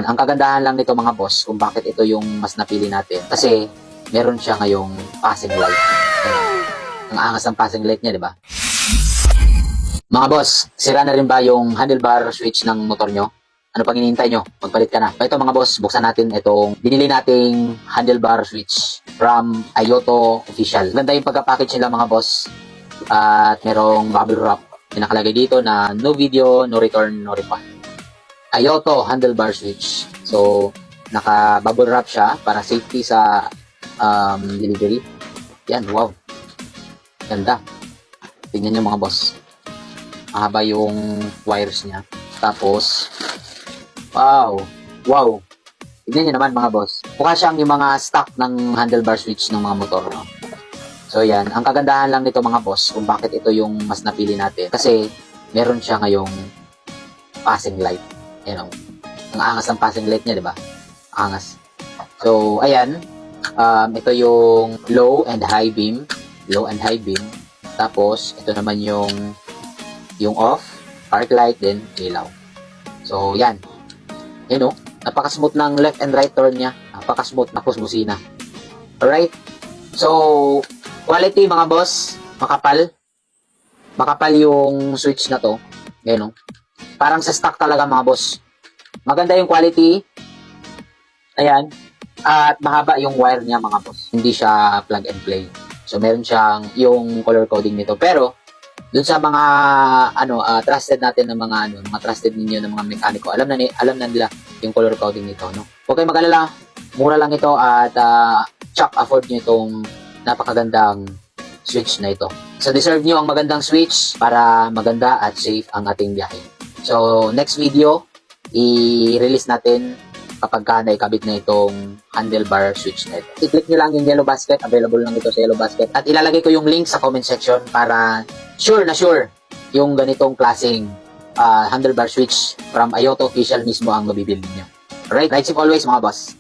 Ang kagandahan lang nito mga boss, kung bakit ito yung mas napili natin. Kasi, meron siya ngayong passing light. Ayan. Ang angas ng passing light niya, di ba? Mga boss, sira na rin ba yung handlebar switch ng motor nyo? Ano pang hinihintay nyo? Magpalit ka na. Ito mga boss, buksan natin itong binili nating handlebar switch from Ayoto Official. Ganda yung pagka-package nila mga boss. At merong bubble wrap. Pinakalagay dito na no video, no return, no refund. Ayoto handlebar switch. So, naka-bubble wrap siya para safety sa delivery. Yan, wow. Ganda. Tingnan nyo mga boss. Mahaba yung wires niya. Tapos, wow. Tignan nyo naman mga boss. Mukha siyang yung mga stock ng handlebar switch ng mga motor. No? So yan, ang kagandahan lang nito mga boss, kung bakit ito yung mas napili natin. Kasi, meron siya ngayong passing light. You know, ang angas ng passing light niya, di ba? Angas. So, ayan. Ito yung low and high beam. Low and high beam. Tapos, ito naman yung off, park light, then ilaw. So, yan. You know, napaka-smooth ng left and right turn niya. Napaka-smooth na pusmusina. Alright? So, quality mga boss, makapal. Makapal yung switch na to. You know, parang sa stock talaga mga boss. Maganda yung quality. Ayan. At mahaba yung wire niya mga boss. Hindi siya plug and play. So, meron siyang yung color coding nito. Pero, dun sa mga trusted natin ng mga trusted ninyo ng mga mekaniko, alam na nila yung color coding nito, no? Huwag kayong mag-alala, mura lang ito at check afford niyo itong napakagandang switch na ito. So deserve niyo ang magandang switch para maganda at safe ang ating biyahe. So next video, i-release natin kapag naikabit na itong handlebar switch na ito. I-click nyo lang yung yellow basket. Available lang ito sa yellow basket. At ilalagay ko yung link sa comment section para sure yung ganitong klaseng handlebar switch from Ayoto Official mismo ang mabibili nyo. Alright? Ride safe always mga boss.